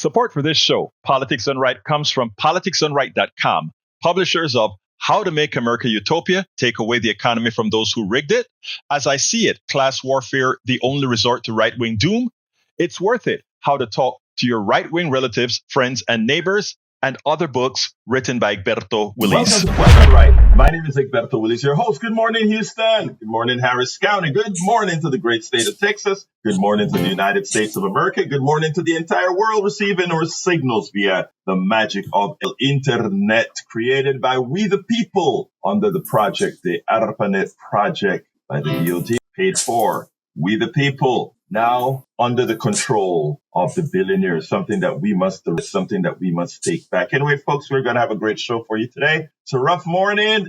Support for this show, Politics Done Right, comes from politicsdoneright.com, publishers of How to Make America Utopia, Take Away the Economy from Those Who Rigged It, As I See It, Class Warfare, The Only Resort to Right-Wing Doom, It's Worth It, How to Talk to Your Right-Wing Relatives, Friends, and Neighbors, and other books written by Egberto, Willies. Welcome to Politics Done Right. My name is Egberto, Willies, your host. Good morning, Houston. Good morning, Harris County. Good morning to the great state of Texas. Good morning to the United States of America. Good morning to the entire world receiving our signals via the magic of the internet created by we the people under the project, the ARPANET project by the DOT, paid for. We the people now under the control of the billionaires, something that we must take back. Anyway, folks, we're going to have a great show for you today. It's a rough morning.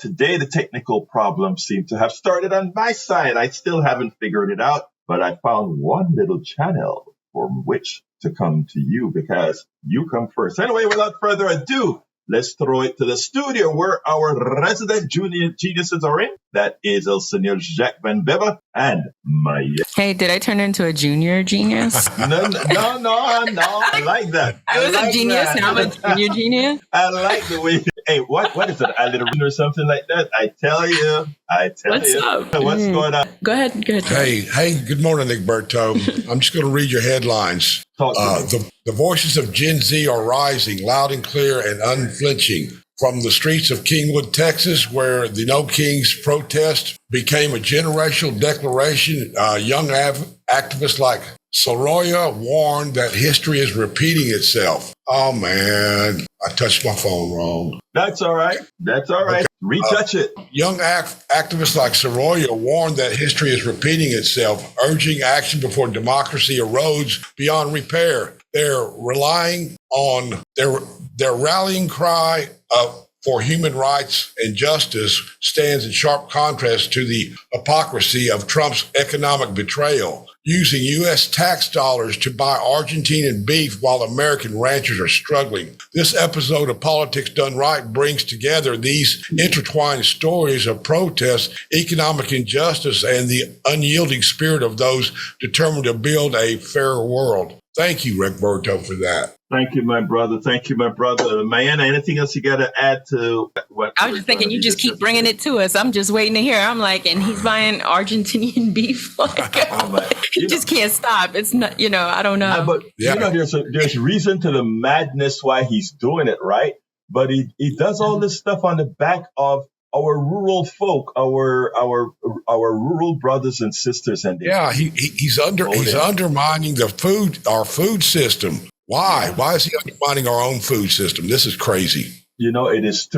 Today, the technical problems seem to have started on my side. I still haven't figured it out, but I found one little channel from which to come to you because you come first. Anyway, without further ado, let's throw it to the studio where our resident junior geniuses are in. That is El Señor Jacques Van Beba and Maya. Hey, did I turn into a junior genius? No. I like that. I was a genius, now I'm a junior genius. I like the way. Hey, what is it? A little or something like that? I tell you. What's up? What's going on? Go ahead. Hey, good morning, Egberto. I'm just going to read your headlines. The voices of Gen Z are rising loud and clear and unflinching. From the streets of Kingwood, Texas, where the No Kings protest became a generational declaration, young activists like Soroya warned that history is repeating itself. Oh, man, I touched my phone wrong. That's all right. Okay. Retouch it. Young activists like Soroya warned that history is repeating itself, urging action before democracy erodes beyond repair. They're relying on their rallying cry for human rights and justice stands in sharp contrast to the hypocrisy of Trump's economic betrayal, using U.S. tax dollars to buy Argentine beef while American ranchers are struggling. This episode of Politics Done Right brings together these intertwined stories of protest, economic injustice, and the unyielding spirit of those determined to build a fairer world. Thank you, Egberto, for that. Thank you, my brother. Mayana, anything else you got to add to what? I was just thinking, you just keep bringing it to us. I'm just waiting to hear. I'm like, and he's buying Argentinian beef. He just can't stop. It's not, I don't know. But there's reason to the madness why he's doing it, right? But he does all this stuff on the back of our rural folk, our rural brothers and sisters, and he's undermining our food system. Why? Why is he undermining our own food system? This is crazy. It is.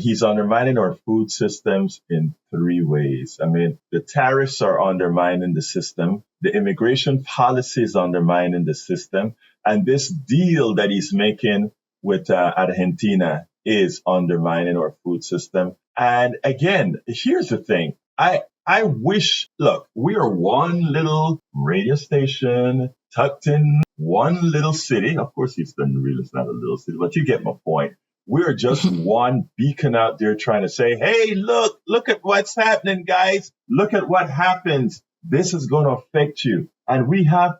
He's undermining our food systems in three ways. The tariffs are undermining the system. The immigration policy is undermining the system, and this deal that he's making with Argentina is undermining our food system. And again, here's the thing. I wish, look, we are one little radio station tucked in one little city. Of course, Houston really is not a little city, but you get my point. We're just one beacon out there trying to say, hey, look at what's happening, guys. Look at what happens. This is going to affect you. And we have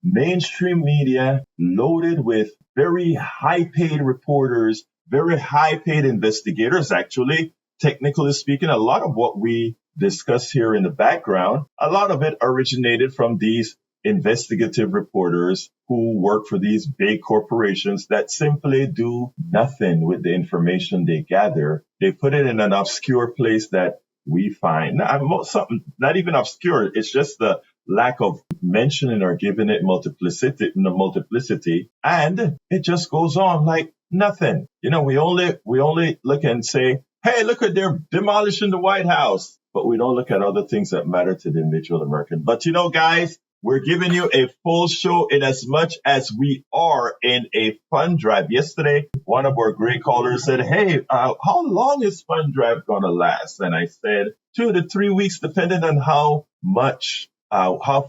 mainstream media loaded with very high-paid reporters, very high-paid investigators, actually. Technically speaking, a lot of what we discuss here in the background, a lot of it originated from these investigative reporters who work for these big corporations that simply do nothing with the information they gather. They put it in an obscure place that we find something not even obscure. It's just the lack of mentioning or giving it multiplicity, and it just goes on like nothing. We only look and say, hey, look at they're demolishing the White House, but we don't look at other things that matter to the individual American. But guys, we're giving you a full show in as much as we are in a fund drive. Yesterday, one of our great callers said, hey, how long is fund drive going to last? And I said 2 to 3 weeks, depending on how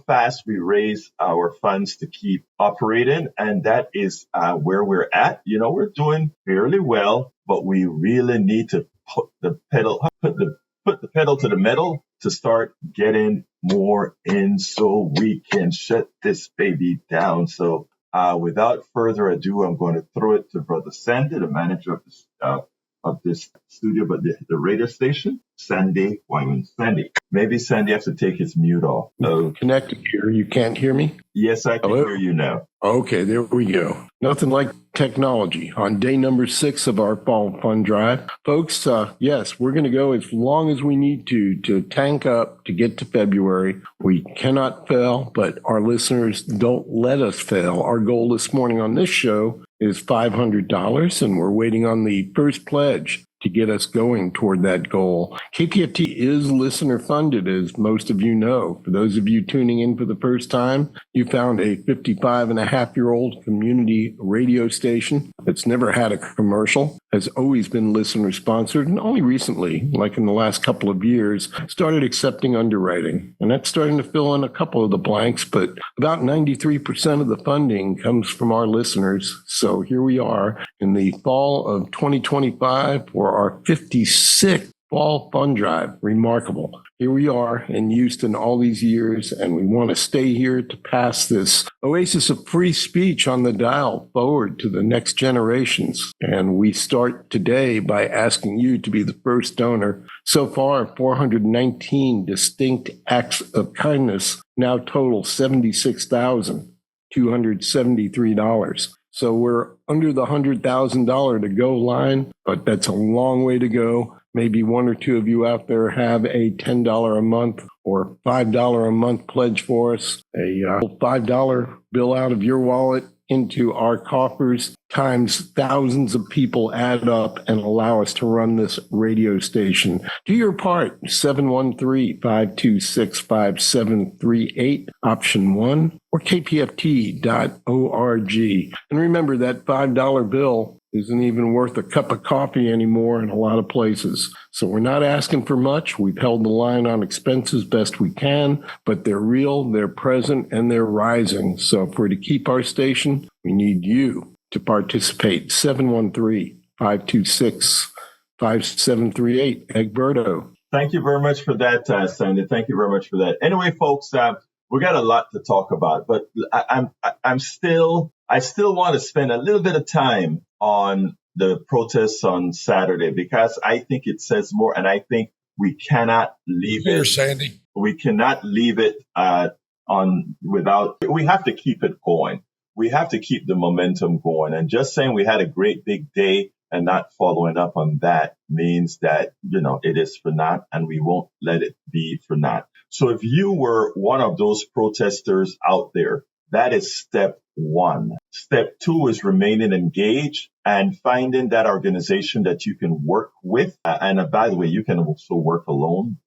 fast we raise our funds to keep operating. And that is where we're at. We're doing fairly well, but we really need to put the pedal to the metal to start getting more in so we can shut this baby down. So Without further ado, I'm going to throw it to Brother Sandy, the manager of this studio, but the radio station, Sandy Wyman. Sandy, maybe Sandy has to take his mute off. Connected here. You can't hear me? Yes, I can hear you now. Okay, there we go. Nothing like technology. On day number 6 of our fall fund drive, folks, yes, we're going to go as long as we need to tank up to get to February. We cannot fail, but our listeners don't let us fail. Our goal this morning on this show is $500, and we're waiting on the first pledge to get us going toward that goal. KPFT is listener funded, as most of you know. For those of you tuning in for the first time, you found a 55-and-a-half-year-old community radio station that's never had a commercial, has always been listener sponsored, and only recently, like in the last couple of years, started accepting underwriting. And that's starting to fill in a couple of the blanks, but about 93% of the funding comes from our listeners. So here we are in the fall of 2025 for our 56th fall fund drive. Remarkable. Here we are in Houston all these years, and we want to stay here to pass this oasis of free speech on the dial forward to the next generations. And we start today by asking you to be the first donor. So far, 419 distinct acts of kindness now total $76,273. So we're under the $100,000 to go line, but that's a long way to go. Maybe one or two of you out there have a $10 a month or $5 a month pledge for us, a $5 bill out of your wallet into our coffers, times thousands of people add up and allow us to run this radio station. Do your part, 713-526-5738, option 1, or kpft.org. And remember, that $5 bill isn't even worth a cup of coffee anymore in a lot of places. So we're not asking for much. We've held the line on expenses best we can, but they're real, they're present, and they're rising. So if we're to keep our station, we need you to participate. 713-526-5738. Egberto. Thank you very much for that, Sandy. Thank you very much for that. Anyway, folks, we got a lot to talk about, but I still want to spend a little bit of time on the protests on Saturday, because I think it says more, and I think we cannot leave it. Sandy. We cannot leave it on without. We have to keep it going. We have to keep the momentum going. And just saying we had a great big day and not following up on that means that, it is for naught, and we won't let it be for naught. So if you were one of those protesters out there, that is step 1. Step 2 is remaining engaged and finding that organization that you can work with. And by the way, you can also work alone.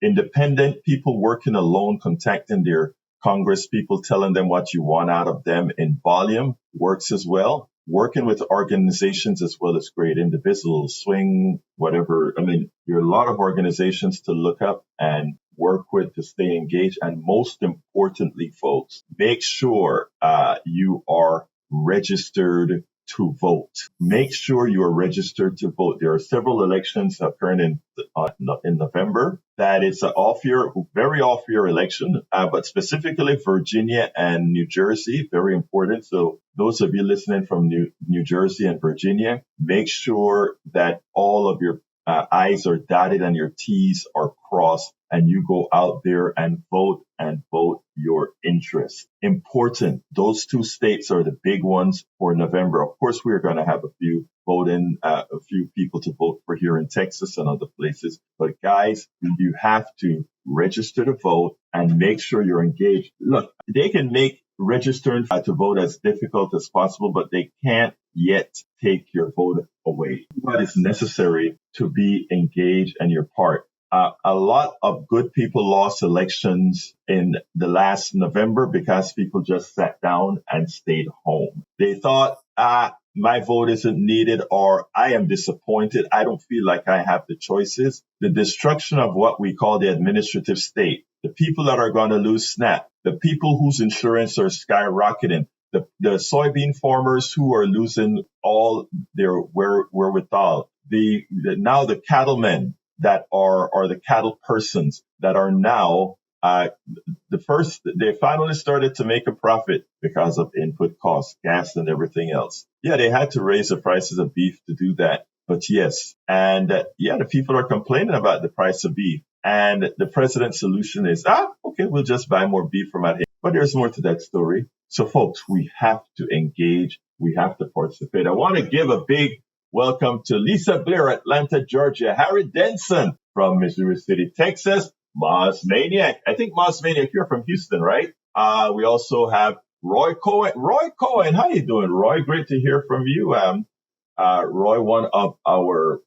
Independent people working alone, contacting their Congress people, telling them what you want out of them in volume works as well. Working with organizations as well as great individuals, swing, whatever. I mean, there are a lot of organizations to look up and work with to stay engaged. And most importantly, folks, make sure you are registered to vote. Make sure you are registered to vote. There are several elections occurring in November. That is very off year election, but specifically Virginia and New Jersey, very important. So those of you listening from New Jersey and Virginia, make sure that all of your I's are dotted and your T's are crossed, and you go out there and vote your interest. Important. Those 2 states are the big ones for November. Of course, we're going to have a few people to vote for here in Texas and other places. But guys, you have to register to vote and make sure you're engaged. Look, they can make registering to vote as difficult as possible, but they can't yet take your vote away. What is necessary to be engaged and your part? A lot of good people lost elections in the last November because people just sat down and stayed home. They thought, my vote isn't needed, or I am disappointed. I don't feel like I have the choices. The destruction of what we call the administrative state, the people that are going to lose SNAP, the people whose insurance are skyrocketing, the soybean farmers who are losing all their wherewithal, now the cattlemen that are the cattle persons that are now They finally started to make a profit because of input costs, gas and everything else. Yeah, they had to raise the prices of beef to do that. But yes, and the people are complaining about the price of beef. And the president's solution is, okay, we'll just buy more beef from out here. But there's more to that story. So folks, we have to engage. We have to participate. I want to give a big welcome to Lisa Blair, Atlanta, Georgia, Harry Denson from Missouri City, Texas, Moz Maniac. I think Moz Maniac, you're from Houston, right? We also have Roy Cohen. Roy Cohen, how you doing, Roy? Great to hear from you. Roy, one of our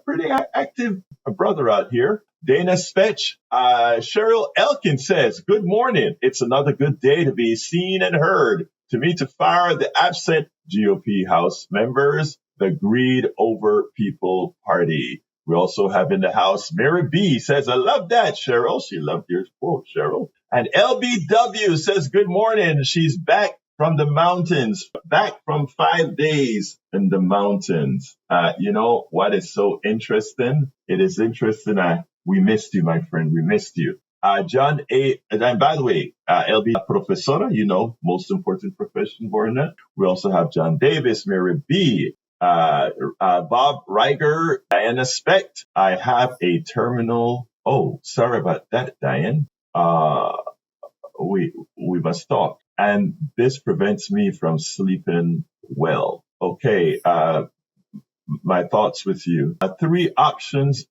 pretty active brother out here. Dana Spetch, Cheryl Elkin says, good morning. It's another good day to be seen and heard. To me, to fire the absent GOP House members, the Greed Over People Party. We also have in the house, Mary B says, I love that, Cheryl. She loved your quote, Cheryl. And LBW says, good morning. She's back from the mountains, back from 5 days in the mountains. You know what is so interesting? It is interesting. We missed you, my friend. We missed you. John A. And by the way, LB Professora, most important profession for that. We also have John Davis, Mary B., Bob Reiger, Diana Specht. I have a terminal. Oh, sorry about that, Diane. We must talk. And this prevents me from sleeping well. Okay, my thoughts with you. 3 options.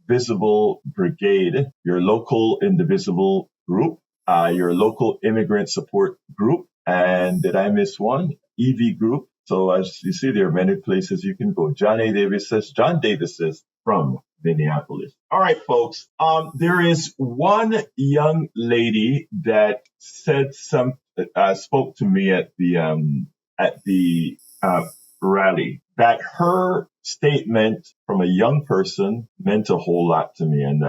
Visible Brigade, your local indivisible group, your local immigrant support group, and did I miss one? EV group. So as you see, there are many places you can go. John Davis says from Minneapolis. All right, folks. There is one young lady that spoke to me at the rally, that her statement from a young person meant a whole lot to me. And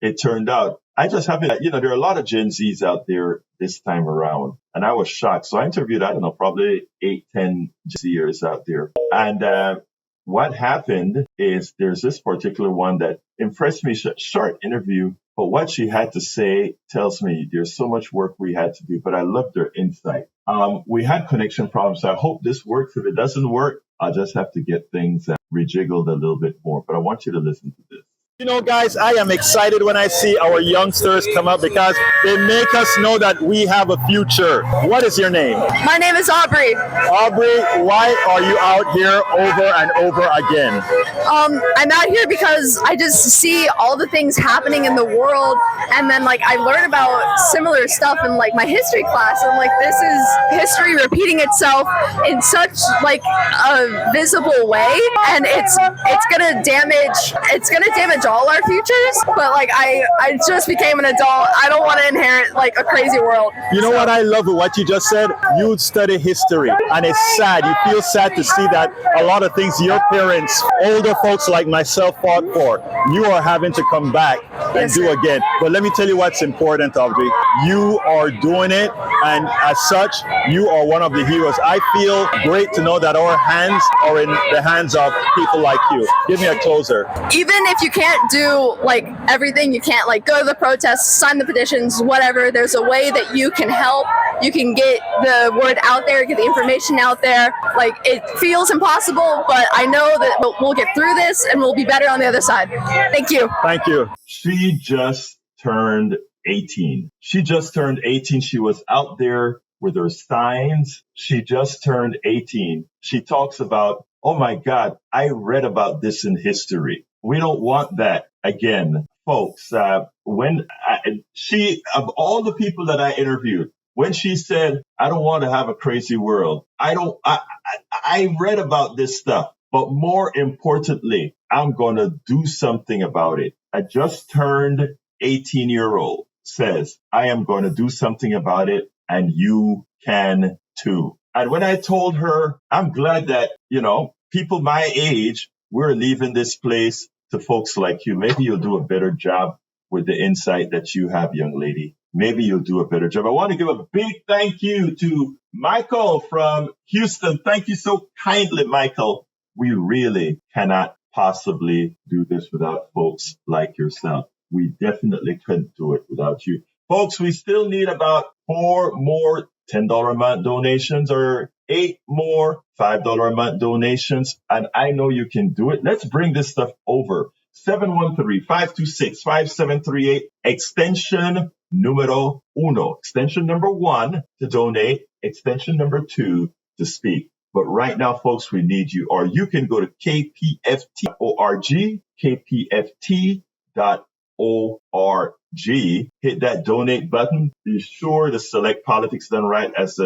it turned out, I just happen, there are a lot of Gen Zs out there this time around, and I was shocked. So I interviewed, probably 8, 10 Gen Zers out there. And what happened is there's this particular one that impressed me, short interview, but what she had to say tells me there's so much work we had to do, but I loved her insight. We had connection problems. So I hope this works. If it doesn't work, I'll just have to get things rejiggled a little bit more, but I want you to listen to this. Guys, I am excited when I see our youngsters come up because they make us know that we have a future. What is your name? My name is Aubrey. Aubrey, why are you out here over and over again? I'm out here because I just see all the things happening in the world, and then I learn about similar stuff in my history class, and this is history repeating itself in such a visible way, and it's gonna damage all our futures. But I just became an adult. I don't want to inherit a crazy world. You know what I love with what you just said? You study history, and it's sad. You feel sad to see that a lot of things your parents, older folks like myself, fought for, you are having to come back and do again. But let me tell you what's important, Aubrey. You are doing it, and as such, you are one of the heroes. I feel great to know that our hands are in the hands of people like you. Give me a closer. Even if you can't do everything, you can't go to the protests, sign the petitions, whatever, there's a way that you can help. You can get the word out there, get the information out there. It feels impossible, but I know that we'll get through this and we'll be better on the other side. Thank you. Thank you. She just turned 18. She was out there with her signs. She just turned 18. She talks about, oh my God, I read about this in history. We don't want that again, folks. Of all the people that I interviewed, when she said, I don't want to have a crazy world, I read about this stuff, but more importantly, I'm going to do something about it. I just turned 18-year-old says, I am going to do something about it, and you can too. And when I told her, I'm glad that, people my age, we're leaving this place to folks like you. Maybe you'll do a better job with the insight that you have, young lady. Maybe you'll do a better job. I want to give a big thank you to Michael from Houston. Thank you so kindly, Michael. We really cannot possibly do this without folks like yourself. we definitely couldn't do it without you. Folks, we still need about 4 more $10 a month donations or 8 more $5 a month donations. And I know you can do it. Let's bring this stuff over. 713-526-5738, extension numero uno, extension number 1 to donate, extension number 2 to speak. But right now, folks, we need you. Or you can go to kpft.org, kpft.org. Hit that donate button. Be sure to select Politics Done Right as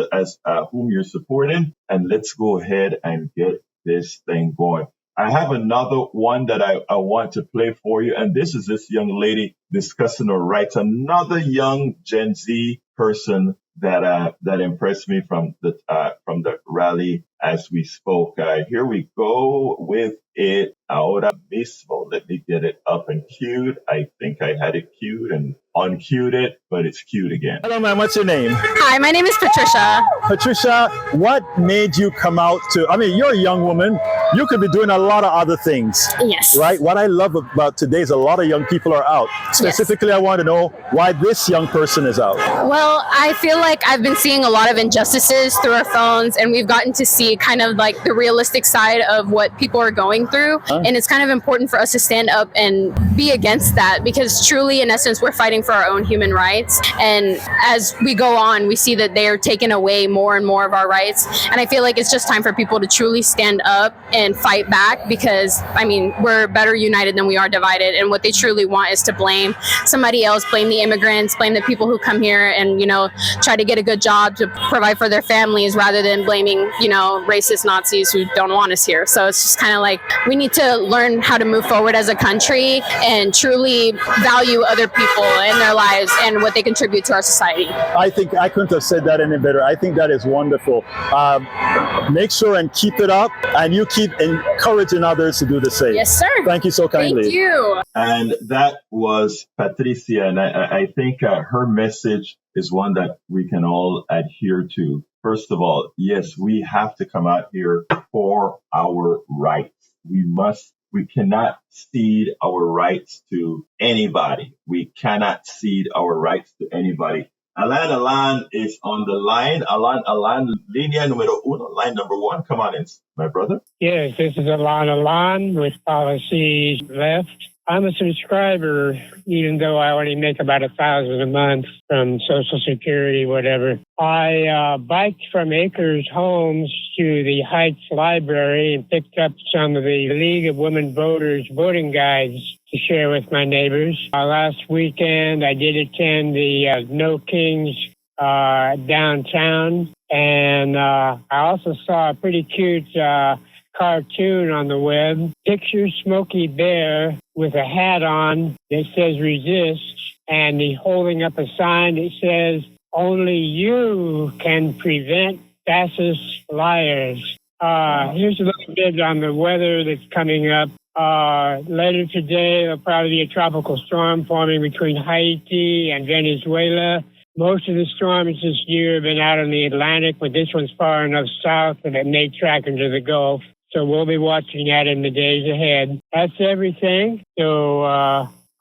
whom you're supporting. And let's go ahead and get this thing going. I have another one that I want to play for you. And this is this young lady discussing her rights. Another young Gen Z person that impressed me from the rally as we spoke. Here we go with it. Ahora mismo. Let me get it up and queued. I think I had it queued and unqueued it, but it's queued again. Hello, ma'am. What's your name? Hi, my name is Patricia. Patricia, what made you come out to, you're a young woman. You could be doing a lot of other things. Yes. Right? What I love about today is a lot of young people are out. Specifically, yes. I want to know why this young person is out. Well, I feel like I've been seeing a lot of injustices through our phones, and we've gotten to see kind of like the realistic side of what people are going through. And it's kind of important for us to stand up and be against that, because truly, in essence, we're fighting for our own human rights. And as we go on, we see that they are taking away more and more of our rights. And I feel like it's just time for people to truly stand up and fight back, because, we're better united than we are divided. And what they truly want is to blame somebody else, blame the immigrants, blame the people who come here and, try to get a good job to provide for their families, rather than blaming, racist Nazis who don't want us here. So it's just kind of like, we need to learn how to move forward as a country and truly value other people and their lives and what they contribute to our society. I think I couldn't have said that any better. I think that is wonderful. Make sure and keep it up, and you keep encouraging others to do the same. Yes, sir. Thank you so kindly. Thank you. And that was Patricia, and I think her message is one that we can all adhere to. First of all, yes, we have to come out here for our rights. We cannot cede our rights to anybody. We cannot cede our rights to anybody. Alan is on the line. Alan, línea número uno, line number 1. Come on in, my brother. Yes, this is Alan with Policies Left. I'm a subscriber, even though I only make about $1,000 a month from Social Security, whatever. I biked from Acres Homes to the Heights Library and picked up some of the League of Women Voters voting guides to share with my neighbors. Last weekend, I did attend the No Kings downtown, and I also saw a pretty cute cartoon on the web. Picture Smokey Bear with a hat on that says resist, and he's holding up a sign that says, only you can prevent fascist liars. Here's a little bit on the weather that's coming up. Later today, there'll probably be a tropical storm forming between Haiti and Venezuela. Most of the storms this year have been out in the Atlantic, but this one's far enough south that it may track into the Gulf. So we'll be watching that in the days ahead. That's everything. So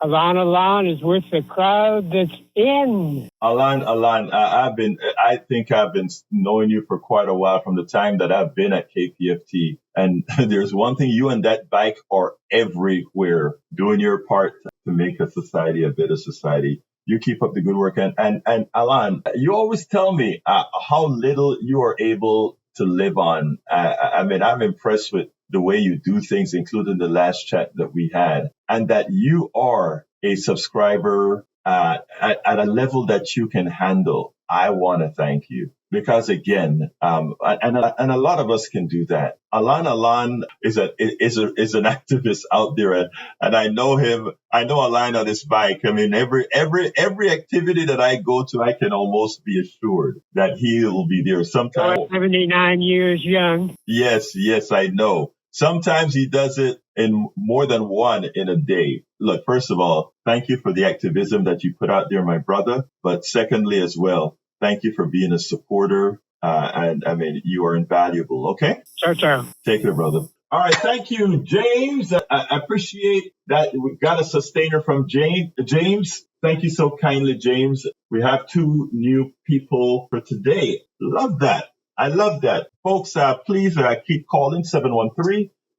Alan is with the crowd that's in. Alan, I think I've been knowing you for quite a while, from the time that I've been at KPFT. And there's one thing, you and that bike are everywhere, doing your part to make a society a better society. You keep up the good work. And Alan, you always tell me how little you are able to live on. I'm impressed with the way you do things, including the last chat that we had, and that you are a subscriber at a level that you can handle. I want to thank you, because again, and a lot of us can do that. Alan is an activist out there, and I know him. I know Alan on his bike. Every activity that I go to, I can almost be assured that he will be there sometime. 79 years young. Yes, I know. Sometimes he does it in more than one in a day. Look, first of all, thank you for the activism that you put out there, my brother. But secondly, as well, thank you for being a supporter. And you are invaluable. Okay? Ciao. Take care, brother. All right, thank you, James. I appreciate that. We got a sustainer from James, thank you so kindly, James. We have 2 new people for today. Love that. I love that. Folks, please keep calling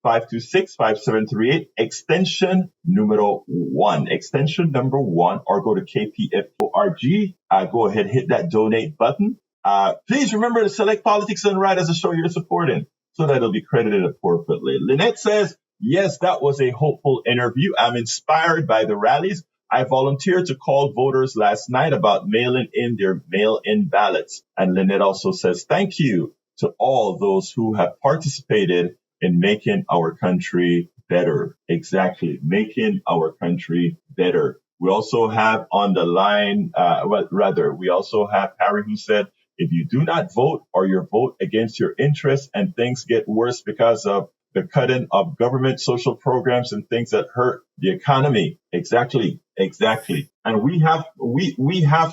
713-526-5738, extension numero 1, extension number 1, or go to kpf.org. Go ahead, hit that donate button. Please remember to select Politics Done Right as a show you're supporting, so that it'll be credited appropriately. Lynette says, yes, that was a hopeful interview. I'm inspired by the rallies. I volunteered to call voters last night about mailing in their mail-in ballots. And Lynette also says, thank you to all those who have participated in making our country better. Exactly, making our country better. We also have on the line, we also have Harry who said, if you do not vote or your vote against your interests and things get worse because of the cutting of government social programs and things that hurt the economy. Exactly. And we have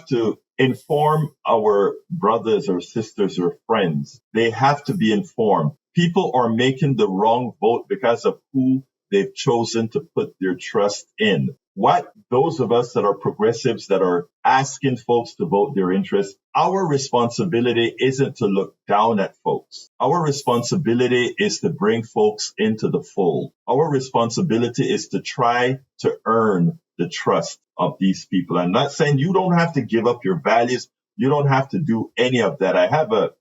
to inform our brothers or sisters or friends. They have to be informed. People are making the wrong vote because of who they've chosen to put their trust in. What those of us that are progressives that are asking folks to vote their interests, our responsibility isn't to look down at folks. Our responsibility is to bring folks into the fold. Our responsibility is to try to earn the trust of these people. I'm not saying you don't have to give up your values. You don't have to do any of that. I have an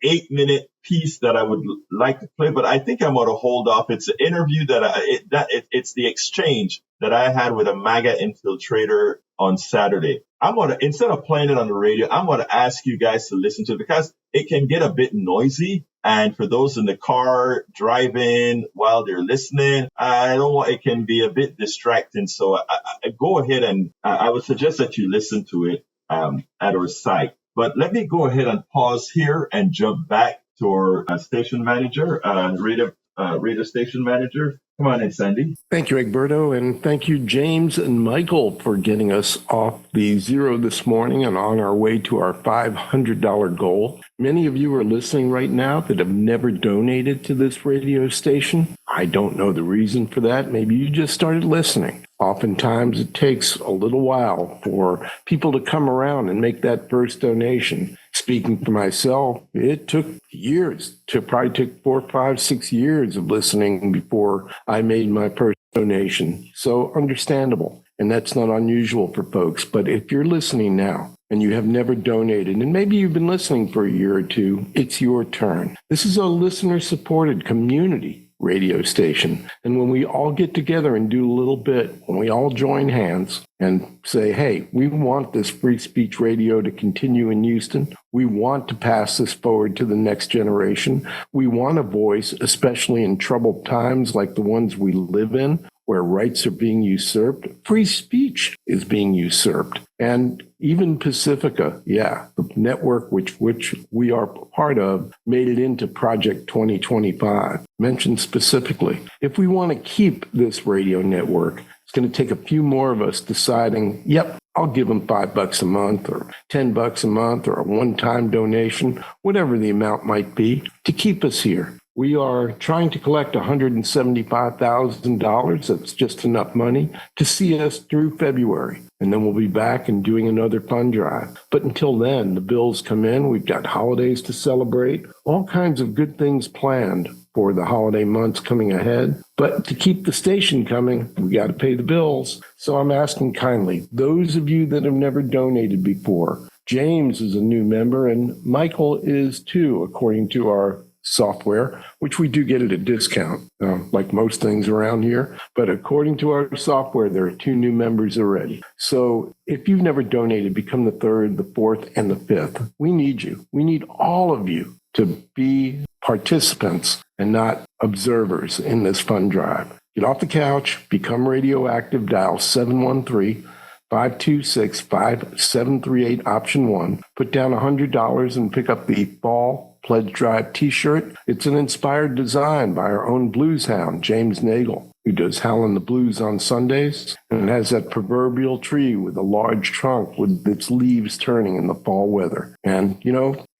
8-minute piece that I would like to play, but I think I'm going to hold off. It's an interview it's the exchange that I had with a MAGA infiltrator on Saturday. Instead of playing it on the radio, I'm going to ask you guys to listen to it because it can get a bit noisy. And for those in the car driving while they're listening, it can be a bit distracting. So I go ahead and I would suggest that you listen to it at our site. But let me go ahead and pause here and jump back to our station manager, radio station manager. Come on in, Sandy. Thank you, Egberto, and thank you, James and Michael, for getting us off the zero this morning and on our way to our $500 goal. Many of you are listening right now that have never donated to this radio station. I don't know the reason for that. Maybe you just started listening. Oftentimes it takes a little while for people to come around and make that first donation. Speaking for myself, it took years. Probably took 4, 5, 6 years of listening before I made my first donation. So understandable. And that's not unusual for folks. But if you're listening now and you have never donated, and maybe you've been listening for a year or two, it's your turn. This is a listener-supported community radio station. And when we all get together and do a little bit, when we all join hands and say, hey, we want this free speech radio to continue in Houston. We want to pass this forward to the next generation. We want a voice, especially in troubled times like the ones we live in, where rights are being usurped. Free speech is being usurped. And even Pacifica, the network which we are part of, made it into Project 2025, mentioned specifically. If we want to keep this radio network, it's going to take a few more of us deciding, I'll give them $5 a month or $10 a month or a one-time donation, whatever the amount might be, to keep us here. We are trying to collect $175,000. That's just enough money to see us through February. And then we'll be back and doing another fund drive. But until then, the bills come in. We've got holidays to celebrate, all kinds of good things planned for the holiday months coming ahead. But to keep the station coming, we got to pay the bills. So I'm asking kindly, those of you that have never donated before, James is a new member and Michael is too, according to our software, which we do get at a discount, like most things around here. But according to our software, there are 2 new members already. So if you've never donated, become the 3rd, the 4th, and the 5th. We need you. We need all of you to be participants and not observers in this fund drive. Get off the couch, become radioactive, dial 713-526-5738, option 1. Put down $100 and pick up the fall Pledge Drive t-shirt. It's an inspired design by our own blues hound, James Nagel. who does Howlin' the Blues on Sundays, and it has that proverbial tree with a large trunk with its leaves turning in the fall weather. And,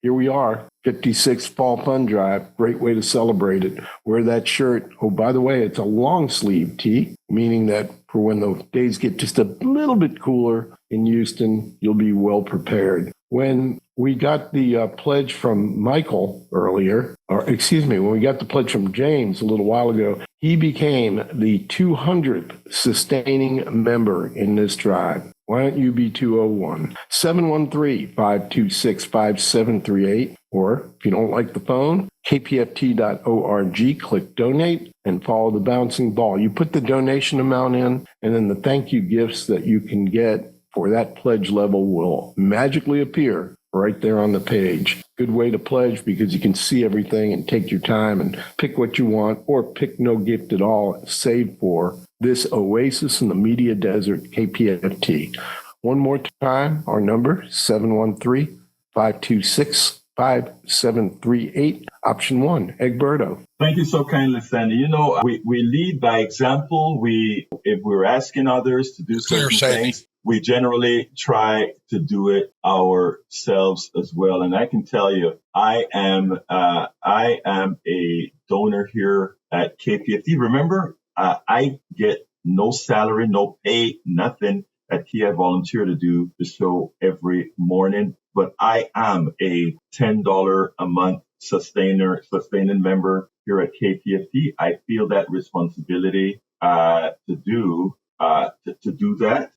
here we are, 56th Fall Fun Drive. Great way to celebrate it. Wear that shirt. Oh, by the way, it's a long sleeve tee, meaning that for when the days get just a little bit cooler in Houston, you'll be well prepared. When we got the pledge from Michael earlier, when we got the pledge from James a little while ago, he became the 200th sustaining member in this drive. Why don't you be 201? 713-526-5738. Or if you don't like the phone, kpft.org, click donate and follow the bouncing ball. You put the donation amount in, and then the thank you gifts that you can get for that pledge level will magically appear right there on the page. Good way to pledge because you can see everything and take your time and pick what you want or pick no gift at all. Save for this oasis in the media desert, KPFT. One more time, our number, 713-526-5738, option 1, Egberto. Thank you so kindly, Sandy. We lead by example. If we're asking others to do certain things, we generally try to do it ourselves as well. And I can tell you, I am a donor here at KPFT. Remember, I get no salary, no pay, nothing at Key. I volunteer to do the show every morning, but I am a $10 a month sustaining member here at KPFT. I feel that responsibility to do that.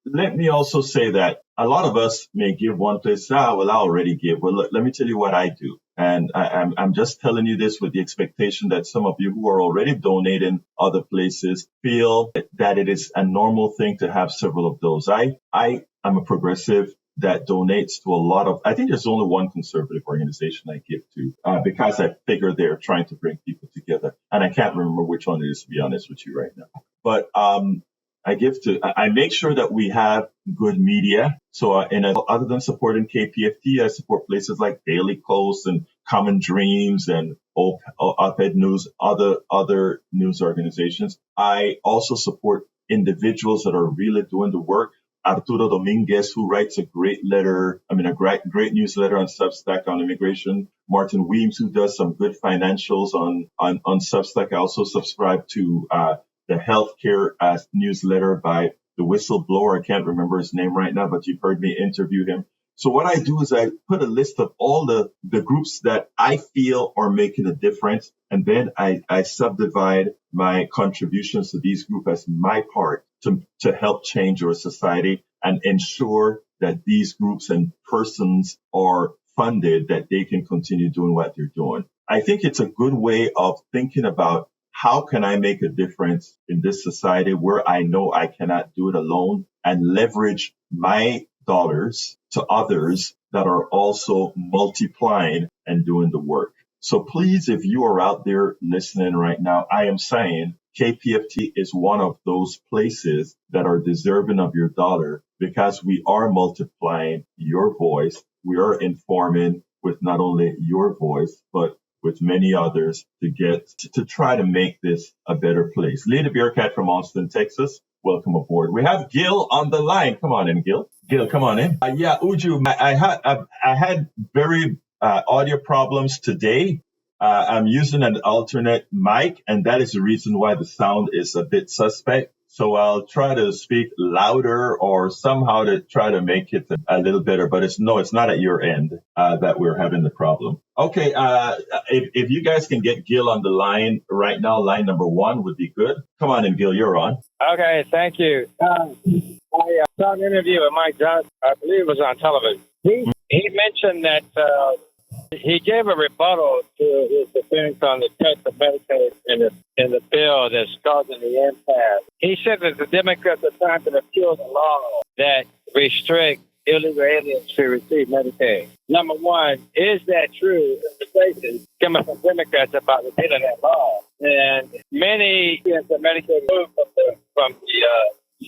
Let me also say that a lot of us may give one place. I already give. Well, let me tell you what I do. And I'm just telling you this with the expectation that some of you who are already donating other places feel that it is a normal thing to have several of those. I am a progressive that donates to a lot of, I think there's only one conservative organization I give to because I figure they're trying to bring people together. And I can't remember which one it is, to be honest with you right now. But I make sure that we have good media. So other than supporting KPFT, I support places like Daily Kos and Common Dreams and Op-Ed News, other news organizations. I also support individuals that are really doing the work. Arturo Dominguez, who writes a great newsletter on Substack on immigration. Martin Weems, who does some good financials on Substack. I also subscribe to the healthcare newsletter by the whistleblower. I can't remember his name right now, but you've heard me interview him. So what I do is I put a list of all the groups that I feel are making a difference. And then I subdivide my contributions to these groups as my part to help change our society and ensure that these groups and persons are funded, that they can continue doing what they're doing. I think it's a good way of thinking about how can I make a difference in this society where I know I cannot do it alone, and leverage my dollars to others that are also multiplying and doing the work. So please, if you are out there listening right now, I am saying KPFT is one of those places that are deserving of your dollar because we are multiplying your voice. We are informing with not only your voice, but with many others to try to make this a better place. Lady Bearcat from Austin, Texas, welcome aboard. We have Gil on the line. Come on in, Gil. Gil, come on in. Uju, I had very audio problems today. I'm using an alternate mic, and that is the reason why the sound is a bit suspect. So I'll try to speak louder or somehow to try to make it a little better. But it's not at your end that we're having the problem. Okay, if you guys can get Gil on the line right now, line number 1 would be good. Come on in, Gil, you're on. Okay, thank you. I saw an interview with Mike Johnson. I believe it was on television. He mentioned that he gave a rebuttal to his defense on the text of Medicaid in the bill that's causing the impasse. He said that the Democrats are trying to repeal the law that restrict illegal aliens to receive Medicaid. Number one, is that true? Conversations coming from Democrats about repealing that law, and many Medicaid moved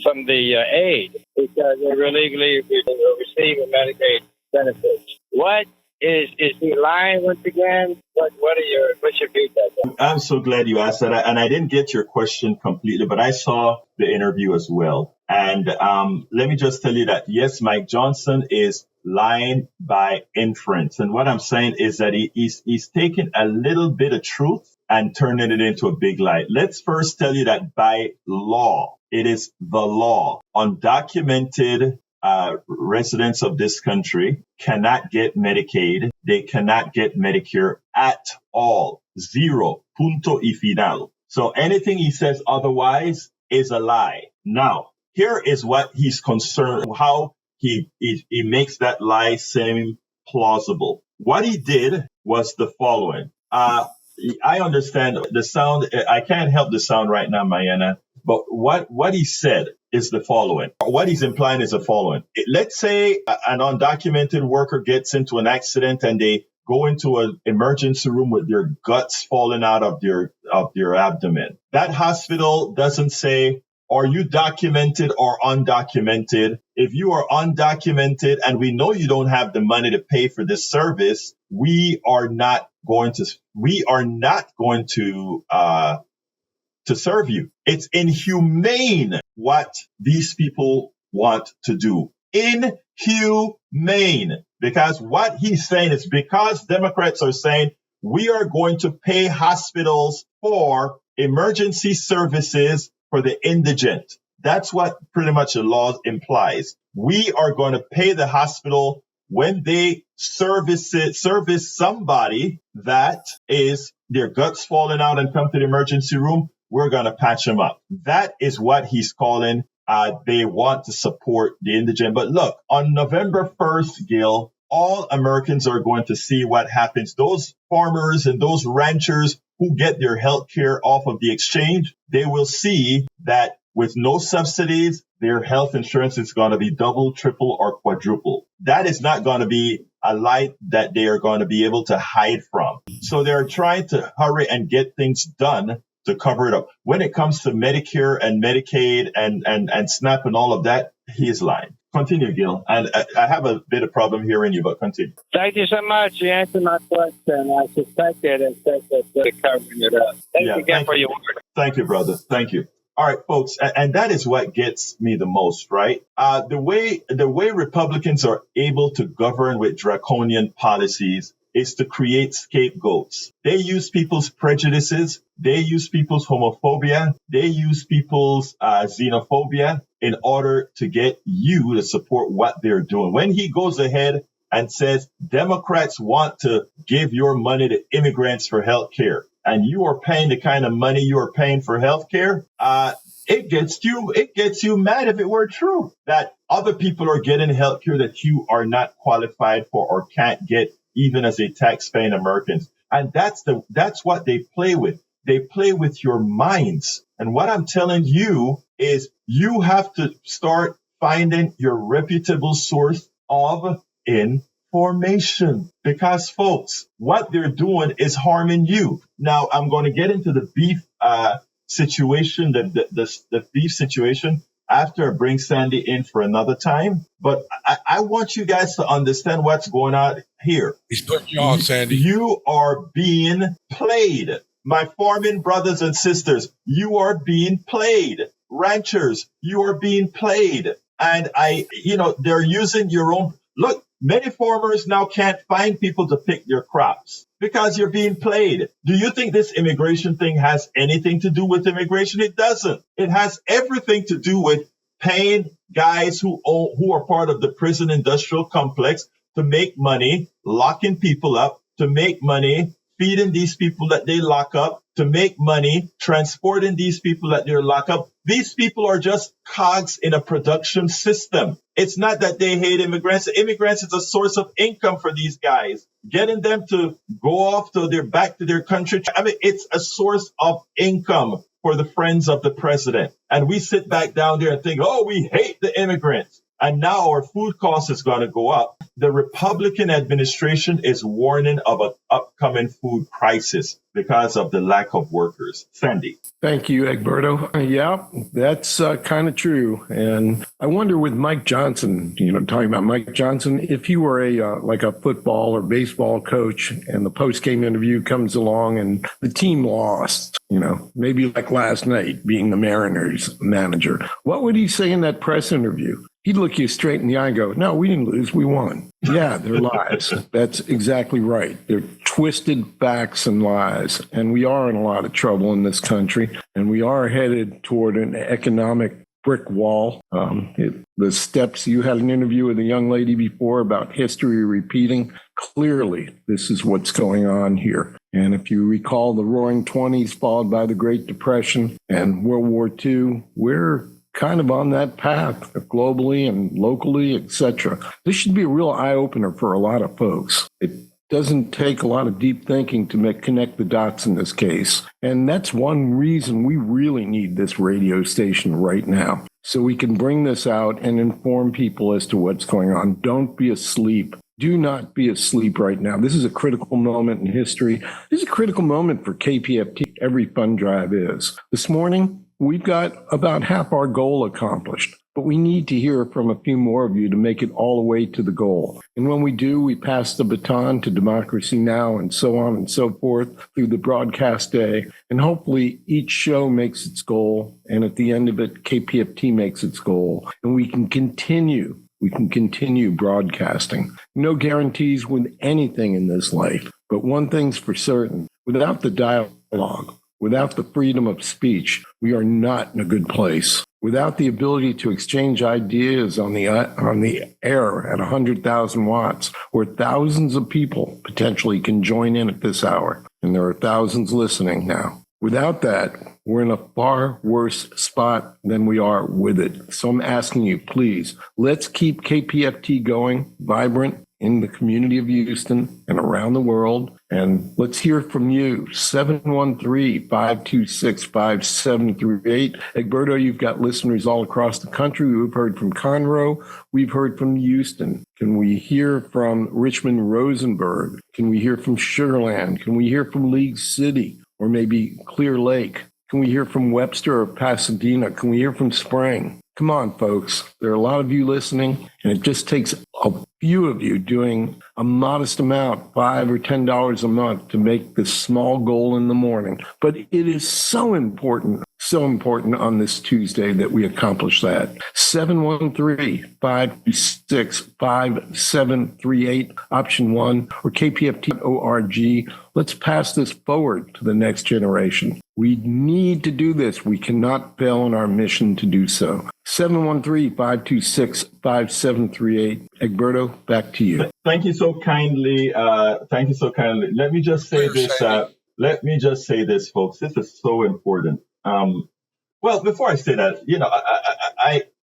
from the aid because they're illegally receiving Medicaid benefits. What Is he lying once again? What's your feedback? I'm so glad you asked that. And I didn't get your question completely, but I saw the interview as well. And let me just tell you that, yes, Mike Johnson is lying by inference. And what I'm saying is that he's taking a little bit of truth and turning it into a big lie. Let's first tell you that by law, it is the law. Undocumented residents of this country cannot get Medicaid. They cannot get Medicare at all. Zero. Punto y final. So anything he says otherwise is a lie. Now, here is what he's concerned, how he makes that lie seem plausible. What he did was the following. I understand the sound. I can't help the sound right now, Mayana. But what he said is the following. What he's implying is the following. Let's say an undocumented worker gets into an accident and they go into an emergency room with their guts falling out of their abdomen. That hospital doesn't say, are you documented or undocumented? If you are undocumented and we know you don't have the money to pay for this service, we are not going to serve you. It's inhumane what these people want to do. Inhumane. Because what he's saying is because Democrats are saying we are going to pay hospitals for emergency services for the indigent. That's what pretty much the law implies. We are going to pay the hospital when they service somebody that is their guts falling out and come to the emergency room. We're going to patch them up. That is what he's calling. They want to support the indigent. But look, on November 1st, Gil, all Americans are going to see what happens. Those farmers and those ranchers who get their health care off of the exchange, they will see that with no subsidies, their health insurance is going to be double, triple, or quadruple. That is not going to be a lie that they are going to be able to hide from. So they're trying to hurry and get things done to cover it up. When it comes to Medicare and Medicaid and SNAP and all of that, he is lying. Continue, Gil. And I have a bit of problem hearing you, but continue. Thank you so much. You answered my question. I suspected and said that they're covering it up. Thank you again for your work. Thank you, brother. Thank you. All right, folks. And that is what gets me the most, right? The way Republicans are able to govern with draconian policies is to create scapegoats. They use people's prejudices. They use people's homophobia. They use people's xenophobia in order to get you to support what they're doing. When he goes ahead and says Democrats want to give your money to immigrants for health care, and you are paying the kind of money you are paying for health care, it gets you mad if it were true that other people are getting health care that you are not qualified for or can't get even as a taxpaying Americans. And that's what they play with. They play with your minds. And what I'm telling you is you have to start finding your reputable source of information. Because, folks, what they're doing is harming you. Now, I'm going to get into the beef situation, the beef situation, after I bring Sandy in for another time. But I want you guys to understand what's going on here. He's putting you on, Sandy. You are being played. My farming brothers and sisters, you are being played. Ranchers, you are being played. And they're using your own. Look, many farmers now can't find people to pick their crops because you're being played. Do you think this immigration thing has anything to do with immigration? It doesn't. It has everything to do with paying guys who are part of the prison industrial complex to make money, locking people up, to make money, feeding these people that they lock up, to make money, transporting these people that they're locked up. These people are just cogs in a production system. It's not that they hate immigrants. Immigrants is a source of income for these guys. Getting them to go off back to their country. I mean, it's a source of income for the friends of the president. And we sit back down there and think, oh, we hate the immigrants. And now our food cost is going to go up. The Republican administration is warning of an upcoming food crisis because of the lack of workers. Sandy. Thank you, Egberto. Yeah, that's kind of true. And I wonder with Mike Johnson, talking about Mike Johnson, if he were like a football or baseball coach and the post-game interview comes along and the team lost, maybe like last night being the Mariners manager, what would he say in that press interview? He'd look you straight in the eye and go, no, we didn't lose, we won. Yeah, they're lies. That's exactly right. They're twisted facts and lies. And we are in a lot of trouble in this country. And we are headed toward an economic brick wall. The steps, you had an interview with a young lady before about history repeating. Clearly, this is what's going on here. And if you recall the Roaring '20s followed by the Great Depression and World War II, we're kind of on that path globally and locally, etc. This should be a real eye-opener for a lot of folks. It doesn't take a lot of deep thinking to connect the dots in this case. And that's one reason we really need this radio station right now, so we can bring this out and inform people as to what's going on. Don't be asleep. Do not be asleep right now. This is a critical moment in history. This is a critical moment for KPFT. Every fund drive is. This morning, we've got about half our goal accomplished, but we need to hear from a few more of you to make it all the way to the goal. And when we do, we pass the baton to Democracy Now! And so on and so forth through the broadcast day. And hopefully each show makes its goal. And at the end of it, KPFT makes its goal. And we can continue broadcasting. No guarantees with anything in this life. But one thing's for certain, without the dialogue, without the freedom of speech, we are not in a good place. Without the ability to exchange ideas on the air at 100,000 watts, where thousands of people potentially can join in at this hour, and there are thousands listening now. Without that, we're in a far worse spot than we are with it. So I'm asking you, please, let's keep KPFT going, vibrant in the community of Houston and around the world. And let's hear from you, 713-526-5738. Egberto, you've got listeners all across the country. We've heard from Conroe. We've heard from Houston. Can we hear from Richmond Rosenberg? Can we hear from Sugar Land? Can we hear from League City or maybe Clear Lake? Can we hear from Webster or Pasadena? Can we hear from Spring? Come on, folks. There are a lot of you listening, and it just takes a few of you doing a modest amount, $5 or $10 a month, to make this small goal in the morning. But it is so important on this Tuesday that we accomplish that. 713-526-5738, option 1, or kpft.org. Let's pass this forward to the next generation. We need to do this. We cannot fail in our mission to do so. 713-526-5738. Egberto, back to you. Thank you so kindly. Let me just say this, folks. This is so important. Well, before I say that,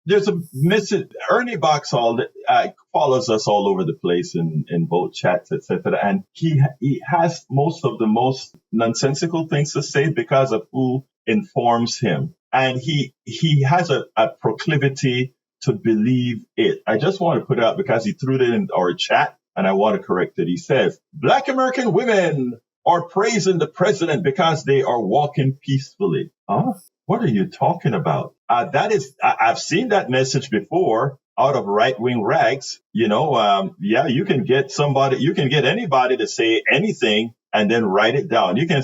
there's a message. Ernie Boxall follows us all over the place in both chats, etc. And he has most of the most nonsensical things to say because of who informs him. And he has a proclivity to believe it. I just want to put it out because he threw it in our chat and I want to correct it. He says, Black American women are praising the president because they are walking peacefully. Huh? What are you talking about? I've seen that message before out of right-wing rags. You can get anybody to say anything and then write it down. You can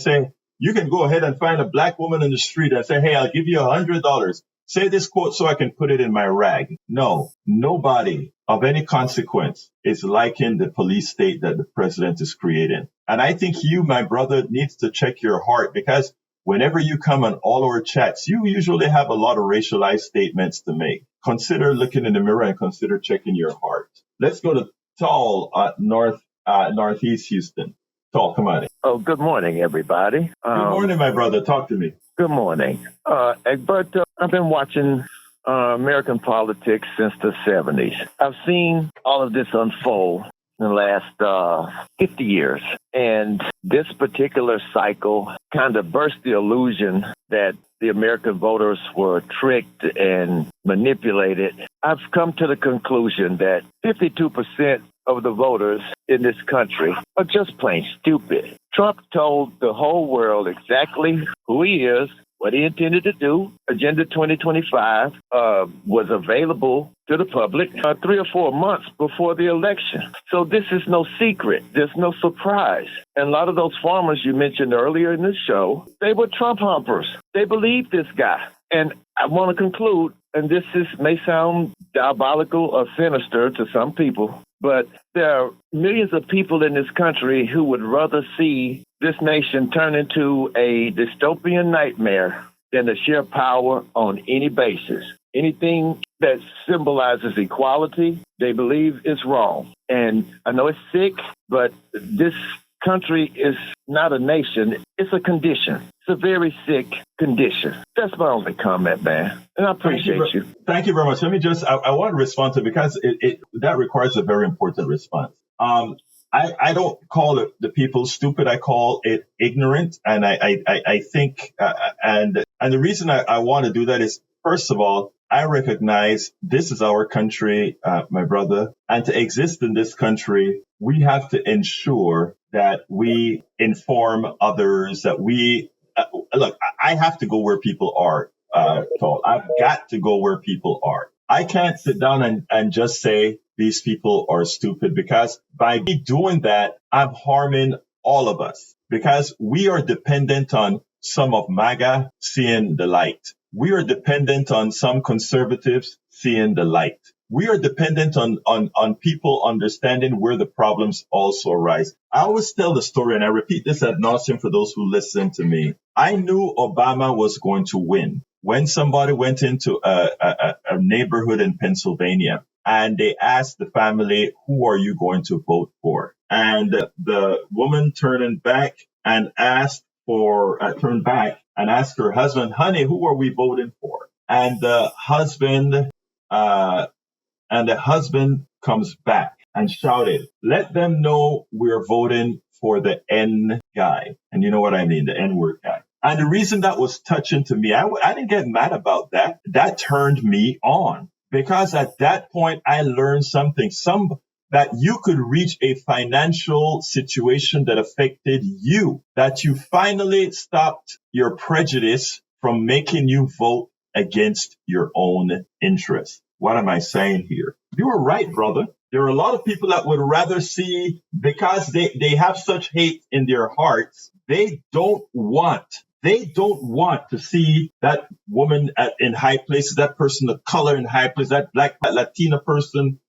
go ahead and find a black woman in the street and say, hey, I'll give you $100. Say this quote so I can put it in my rag. No, nobody of any consequence is liking the police state that the president is creating. And I think you, my brother, needs to check your heart, because whenever you come on all our chats, you usually have a lot of racialized statements to make. Consider looking in the mirror and consider checking your heart. Let's go to Tall at Northeast Houston. Tall, come on in. Oh, good morning, everybody. Good morning, my brother. Talk to me. Good morning. Egberto, I've been watching American politics since the 70s. I've seen all of this unfold in the last 50 years. And this particular cycle kind of burst the illusion that the American voters were tricked and manipulated, I've come to the conclusion that 52% of the voters in this country are just plain stupid. Trump told the whole world exactly who he is, what he intended to do. Agenda 2025 was available to the public 3 or 4 months before the election. So this is no secret. There's no surprise. And a lot of those farmers you mentioned earlier in the show, they were Trump humpers. They believed this guy. And I want to conclude, and this may sound diabolical or sinister to some people, but there are millions of people in this country who would rather see this nation turn into a dystopian nightmare than to share power on any basis. Anything that symbolizes equality, they believe is wrong. And I know it's sick, but this country is not a nation. It's a condition. It's a very sick condition. That's my only comment, man. And I appreciate you. Thank you very much. Let me just, I want to respond to it because that requires a very important response. I don't call it the people stupid. I call it ignorant. And I think, and the reason I want to do that is, first of all, I recognize this is our country, my brother, and to exist in this country, we have to ensure that we inform others, that we, look, I have to go where people are, told. I've got to go where people are. I can't sit down and just say these people are stupid, because by me doing that, I'm harming all of us, because we are dependent on some of MAGA seeing the light. We are dependent on some conservatives seeing the light. We are dependent on people understanding where the problems also arise. I always tell the story, and I repeat this ad nauseum for those who listen to me. I knew Obama was going to win when somebody went into a neighborhood in Pennsylvania and they asked the family, who are you going to vote for? And the woman turned back and asked her husband, honey, who are we voting for? And the husband comes back and shouted, let them know we're voting for the N guy. And you know what I mean, the N-word guy. And the reason that was touching to me, I didn't get mad about that. That turned me on, because at that point, I learned something, that you could reach a financial situation that affected you, that you finally stopped your prejudice from making you vote against your own interests. What am I saying here? You were right, brother. There are a lot of people that would rather see, because they have such hate in their hearts, they don't want to see that woman in high places, that person of color in high places, that black, that Latina person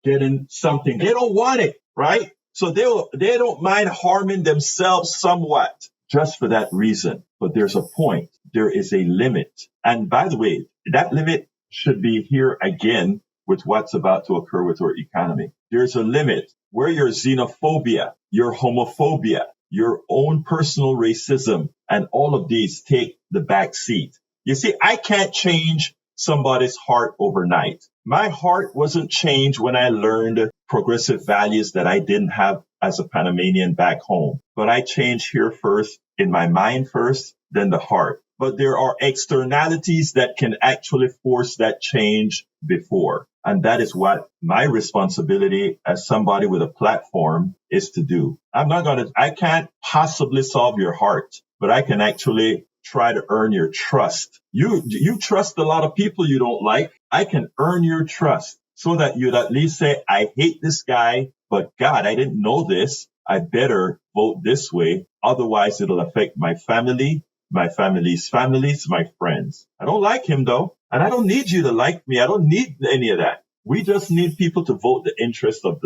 getting something. They don't want it, right? So they don't mind harming themselves somewhat just for that reason. But there's a point. There is a limit. And by the way, that limit should be here again with what's about to occur with our economy. There's a limit where your xenophobia, your homophobia, your own personal racism, and all of these take the back seat. You see, I can't change somebody's heart overnight. My heart wasn't changed when I learned progressive values that I didn't have as a Panamanian back home. But I changed here first, in my mind first, then the heart. But there are externalities that can actually force that change before. And that is what my responsibility as somebody with a platform is to do. I can't possibly solve your heart, but I can actually try to earn your trust. You trust a lot of people you don't like. I can earn your trust so that you'd at least say, I hate this guy, but God, I didn't know this. I better vote this way. Otherwise, it'll affect my family, my family's families, my friends. I don't like him though. And I don't need you to like me. I don't need any of that. We just need people to vote the interest of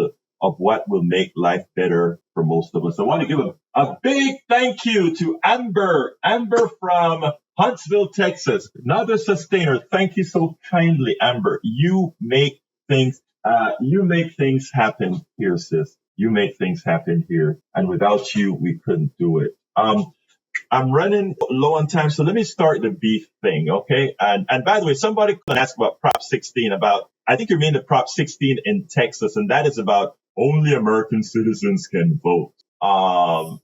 what will make life better for most of us. I want to give a big thank you to Amber from Huntsville, Texas, another sustainer. Thank you so kindly, Amber. You make things happen here, sis. You make things happen here. And without you, we couldn't do it. I'm running low on time, so let me start the beef thing, okay? And by the way, somebody can ask about Prop 16 I think you mean the Prop 16 in Texas, and that is about only American citizens can vote.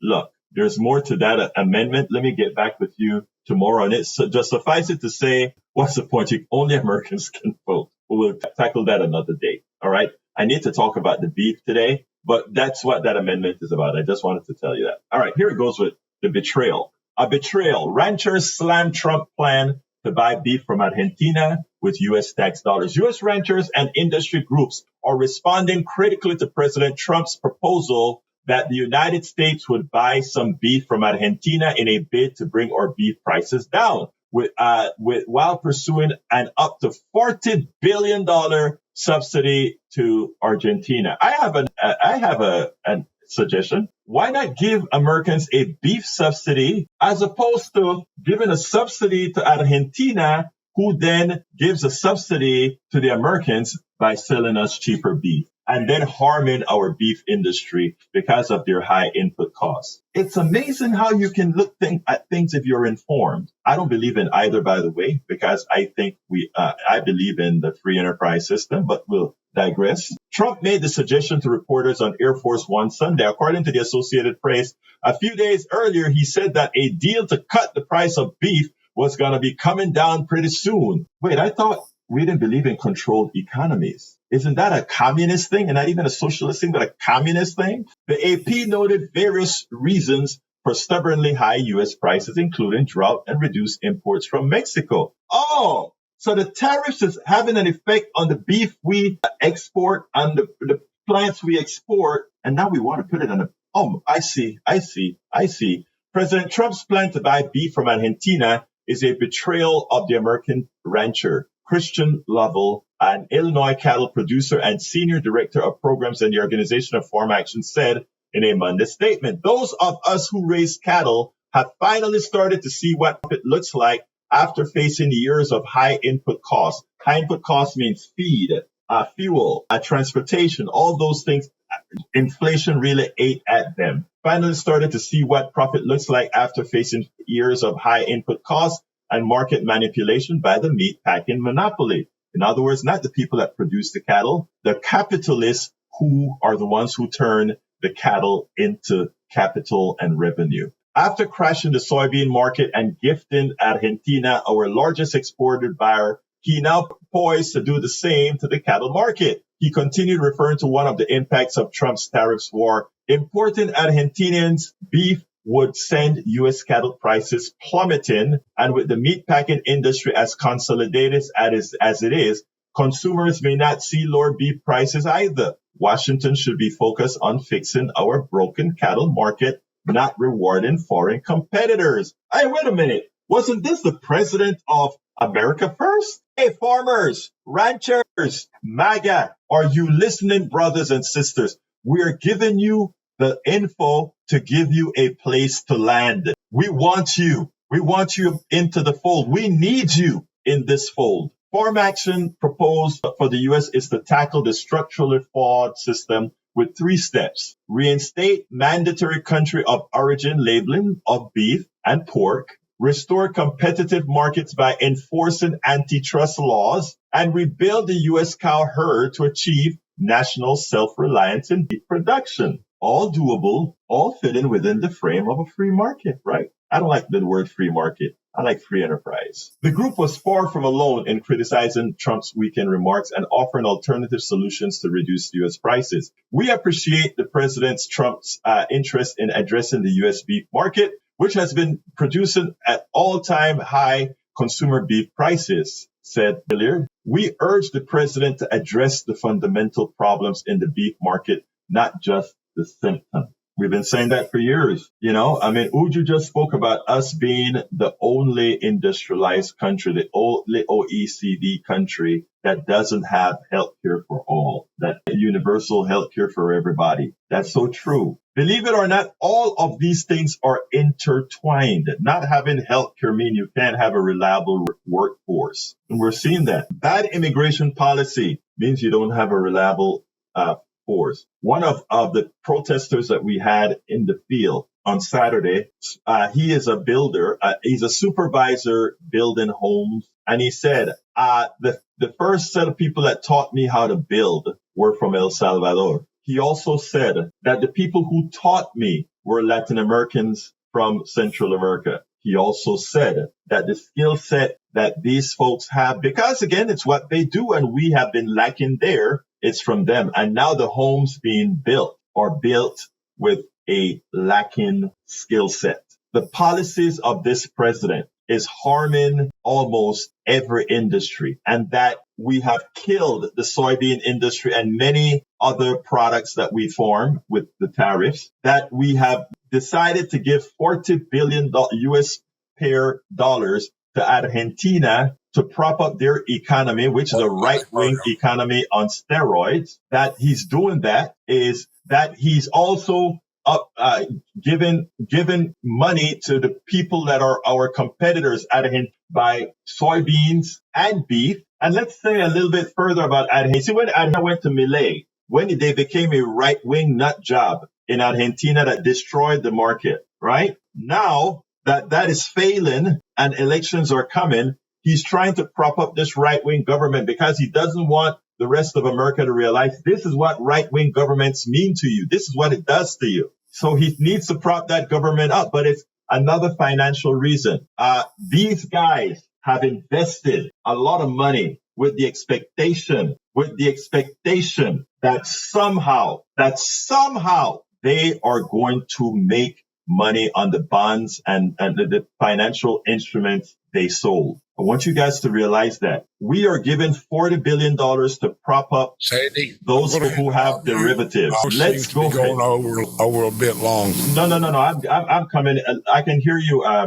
Look, There's more to that amendment. Let me get back with you tomorrow on it. So just suffice it to say, what's the point? Only Americans can vote. We'll tackle that another day. All right. I need to talk about the beef today, but that's what that amendment is about. I just wanted to tell you that. All right. Here it goes with the betrayal. A betrayal. Ranchers slam Trump plan to buy beef from Argentina with U.S. tax dollars. U.S. ranchers and industry groups are responding critically to President Trump's proposal that the United States would buy some beef from Argentina in a bid to bring our beef prices down, while pursuing an up to $40 billion subsidy to Argentina. I have a suggestion. Why not give Americans a beef subsidy as opposed to giving a subsidy to Argentina, who then gives a subsidy to the Americans by selling us cheaper beef and then harming our beef industry because of their high input costs? It's amazing how you can look at things if you're informed. I don't believe in either, by the way, because I think I believe in the free enterprise system, but we'll digress. Trump made the suggestion to reporters on Air Force One Sunday. According to the Associated Press, a few days earlier, he said that a deal to cut the price of beef was going to be coming down pretty soon. Wait, I thought we didn't believe in controlled economies. Isn't that a communist thing? And not even a socialist thing, but a communist thing? The AP noted various reasons for stubbornly high U.S. prices, including drought and reduced imports from Mexico. Oh, so the tariffs is having an effect on the beef we export and the plants we export. And now we want to put it on a, oh, I see. President Trump's plan to buy beef from Argentina is a betrayal of the American rancher. Christian Lovell, an Illinois cattle producer and senior director of programs in the Organization of Farm Action, said in a Monday statement, those of us who raise cattle have finally started to see what it looks like after facing years of high input costs. High input costs means feed, fuel, transportation, all those things. Inflation really ate at them. Finally started to see what profit looks like after facing years of high input costs and market manipulation by the meat packing monopoly. In other words, not the people that produce the cattle, the capitalists who are the ones who turn the cattle into capital and revenue. After crashing the soybean market and gifting Argentina, our largest exported buyer, he now poised to do the same to the cattle market. He continued referring to one of the impacts of Trump's tariffs war. Importing Argentinians beef would send U.S. cattle prices plummeting. And with the meatpacking industry as consolidated as it is, consumers may not see lower beef prices either. Washington should be focused on fixing our broken cattle market, not rewarding foreign competitors. Hey, wait a minute. Wasn't this the president of America first? Hey, farmers, ranchers, MAGA, are you listening, brothers and sisters? We're giving you the info to give you a place to land. We want you. We want you into the fold. We need you in this fold. Farm action proposed for the U.S. is to tackle the structurally flawed system with 3 steps. Reinstate mandatory country of origin labeling of beef and pork. Restore competitive markets by enforcing antitrust laws. And rebuild the U.S. cow herd to achieve national self-reliance in beef production. All doable, all fitting within the frame of a free market, right? I don't like the word free market. I like free enterprise. The group was far from alone in criticizing Trump's weekend remarks and offering alternative solutions to reduce U.S. prices. We appreciate the President Trump's interest in addressing the U.S. beef market, which has been producing at all-time high consumer beef prices, said Hilliard. We urge the president to address the fundamental problems in the beef market, not just the symptom. We've been saying that for years. You know, I mean, Uju just spoke about us being the only industrialized country, the only OECD country that doesn't have healthcare for all, that universal healthcare for everybody. That's so true. Believe it or not, all of these things are intertwined. Not having healthcare means you can't have a reliable workforce. And we're seeing that. Bad immigration policy means you don't have a reliable force. One of the protesters that we had in the field on Saturday, he is a builder. He's a supervisor building homes. And he said, the first set of people that taught me how to build were from El Salvador. He also said that the people who taught me were Latin Americans from Central America. He also said that the skill set that these folks have, because again, it's what they do and we have been lacking there, it's from them. And now the homes being built are built with a lacking skill set. The policies of this president is harming almost every industry, and that we have killed the soybean industry and many other products that we form with the tariffs, that we have decided to give $40 billion US pair dollars to Argentina to prop up their economy, which is a right-wing economy on steroids. That he's doing that is that he's also given money to the people that are our competitors by soybeans and beef. And let's say a little bit further about Argentina. See, when Argentina went to Milei, when they became a right-wing nut job in Argentina that destroyed the market, right? Now that is failing and elections are coming, he's trying to prop up this right-wing government because he doesn't want the rest of America to realize this is what right-wing governments mean to you. This is what it does to you. So he needs to prop that government up, but it's another financial reason. These guys have invested a lot of money with the expectation that somehow they are going to make money on the bonds and the financial instruments they sold. I want you guys to realize that we are given $40 billion to prop up those who have derivatives. Let's go. Going over a bit long. No. I'm coming. I can hear you. I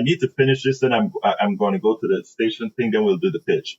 need to finish this, and I'm going to go to the station thing. Then we'll do the pitch.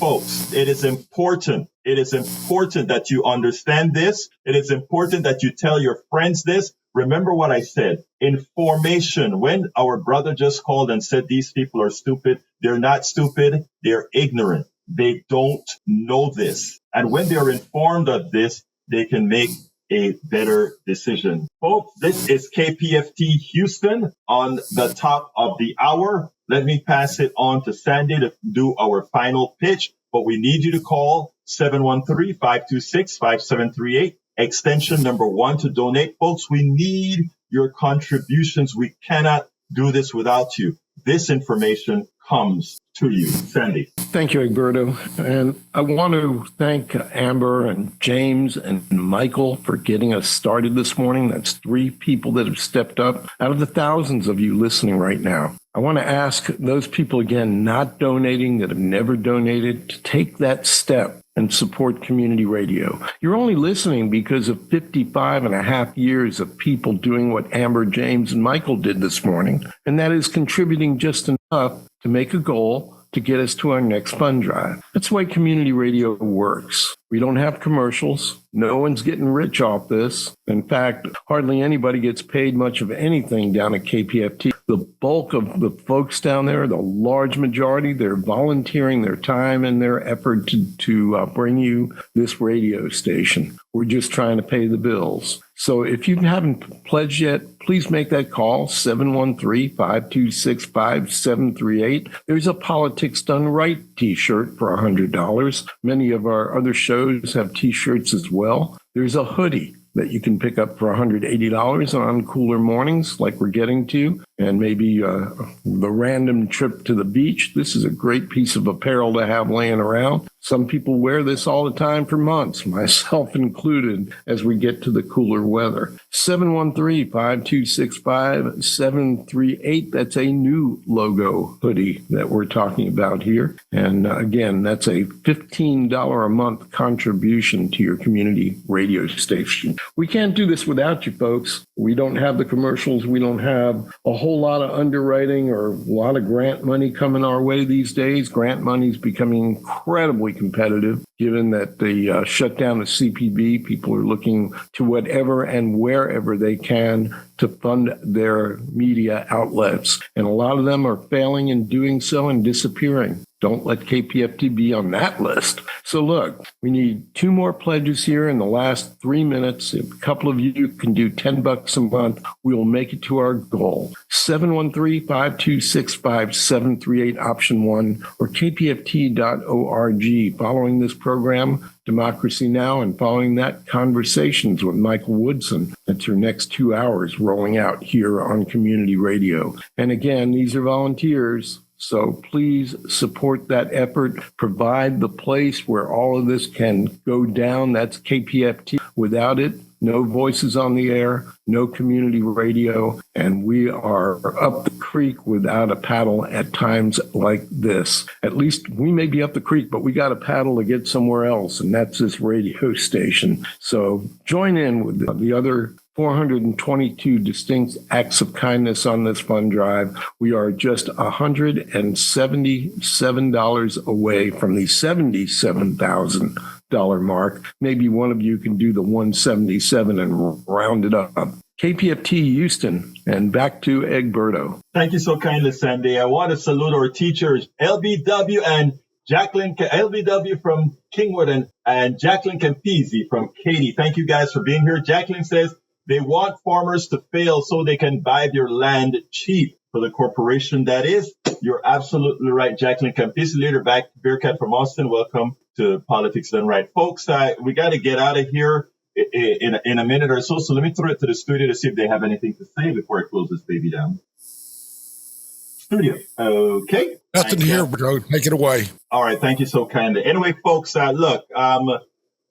Folks, it is important. It is important that you understand this. It is important that you tell your friends this. Remember what I said. Information. When our brother just called and said these people are stupid, they're not stupid. They're ignorant. They don't know this. And when they're informed of this, they can make a better decision. Folks, this is KPFT Houston on the top of the hour. Let me pass it on to Sandy to do our final pitch. But we need you to call 713-526-5738. Extension number 1 to donate. Folks, we need your contributions. We cannot do this without you. This information comes to you. Sandy. Thank you, Egberto. And I want to thank Amber and James and Michael for getting us started this morning. That's 3 people that have stepped up out of the thousands of you listening right now. I want to ask those people, again, not donating, that have never donated, to take that step and support community radio. You're only listening because of 55 and a half years of people doing what Amber, James, and Michael did this morning, and that is contributing just enough to make a goal to get us to our next fund drive. That's the way community radio works. We don't have commercials. No one's getting rich off this. In fact, hardly anybody gets paid much of anything down at KPFT. The bulk of the folks down there, the large majority, they're volunteering their time and their effort to bring you this radio station. We're just trying to pay the bills. So if you haven't pledged yet, please make that call, 713-526-5738. There's a Politics Done Right t-shirt for $100. Many of our other shows have t-shirts as well. There's a hoodie that you can pick up for $180 on cooler mornings like we're getting to, and maybe the random trip to the beach. This is a great piece of apparel to have laying around. Some people wear this all the time for months, myself included, as we get to the cooler weather. 713-526-5738. That's a new logo hoodie that we're talking about here. And again, that's a $15 a month contribution to your community radio station. We can't do this without you, folks. We don't have the commercials. We don't have a whole lot of underwriting or a lot of grant money coming our way these days. Grant money is becoming incredibly competitive, given that they shut down the CPB. People are looking to whatever and wherever they can to fund their media outlets. And a lot of them are failing in doing so and disappearing. Don't let KPFT be on that list. So look, we need 2 more pledges here in the last 3 minutes. If a couple of you can do $10 a month, we will make it to our goal. 713-526-5738, option 1, or kpft.org. Following this program, Democracy Now!, and following that, Conversations with Michael Woodson. That's your next 2 hours rolling out here on Community Radio. And again, these are volunteers, so please support that effort. Provide the place where all of this can go down. That's KPFT. Without it, no voices on the air, no community radio, and we are up the creek without a paddle at times like this. At least we may be up the creek, but we got a paddle to get somewhere else, and that's this radio station. So join in with the other 422 distinct acts of kindness on this fund drive. We are just $177 away from the $77,000 mark. Maybe one of you can do the 177 and round it up. KPFT Houston, and back to Egberto. Thank you so kindly, Sandy. I want to salute our teachers, LBW and Jacqueline, LBW from Kingwood and Jacqueline Campisi from Katy. Thank you guys for being here. Jacqueline says, they want farmers to fail so they can buy their land cheap for the corporation. That is, you're absolutely right, Jacqueline Campisi. Later back, Bearcat from Austin. Welcome to Politics Done Right. Folks, we got to get out of here in a minute or so. So let me throw it to the studio to see if they have anything to say before I close this baby down. Studio. Okay. Nothing here, bro. Take it away. All right. Thank you so kindly. Anyway, folks, look,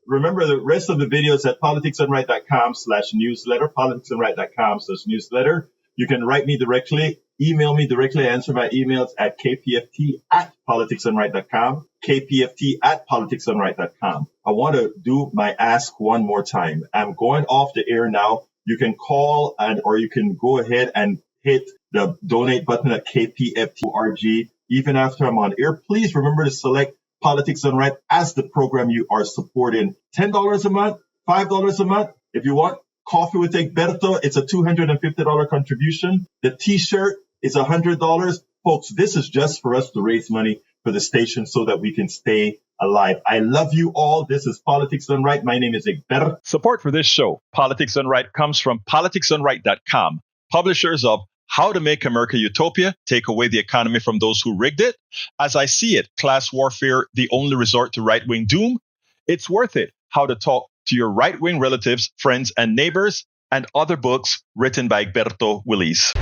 remember the rest of the videos at politicsdoneright.com/newsletter, politicsdoneright.com/newsletter. You can write me directly, email me directly. I answer my emails at kpft@politicsdoneright.com, kpft@politicsdoneright.com. I want to do my ask one more time. I'm going off the air now. You can call or you can go ahead and hit the donate button at kpft.org. Even after I'm on air, please remember to select Politics Done Right as the program you are supporting. $10 a month, $5 a month. If you want coffee with Egberto, it's a $250 contribution. The t-shirt is $100. Folks, this is just for us to raise money for the station so that we can stay alive. I love you all. This is Politics Done Right. My name is Egberto. Support for this show, Politics Done Right, comes from politicsdoneright.com, publishers of How to Make America Utopia, Take Away the Economy from Those Who Rigged It. As I See It, Class Warfare, The Only Resort to Right-Wing Doom. It's Worth It, How to Talk to Your Right-Wing Relatives, Friends, and Neighbors, and other books written by Egberto Willies.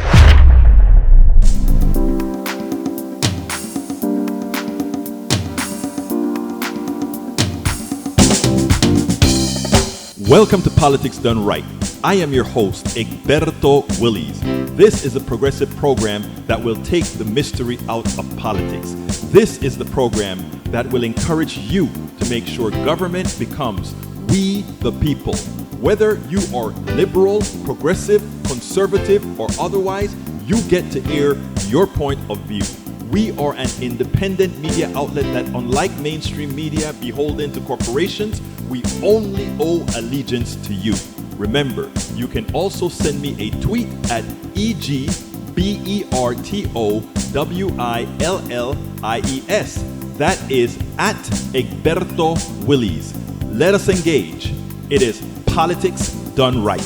Welcome to Politics Done Right. I am your host, Egberto Willies. This is a progressive program that will take the mystery out of politics. This is the program that will encourage you to make sure government becomes we the people. Whether you are liberal, progressive, conservative, or otherwise, you get to air your point of view. We are an independent media outlet that, unlike mainstream media beholden to corporations, we only owe allegiance to you. Remember, you can also send me a tweet at EGBERTOWILLIES. That is at Egberto Willies. Let us engage. It is Politics Done Right.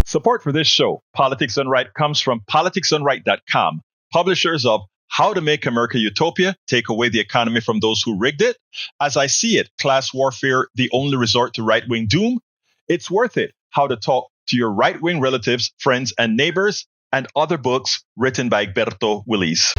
Support for this show, Politics Done Right, comes from politicsdoneright.com, publishers of How to Make America Utopia, Take Away the Economy from Those Who Rigged It. As I See It, Class Warfare, The Only Resort to Right-Wing Doom. It's Worth It, How to Talk to Your Right-Wing Relatives, Friends, and Neighbors, and other books written by Egberto Willies.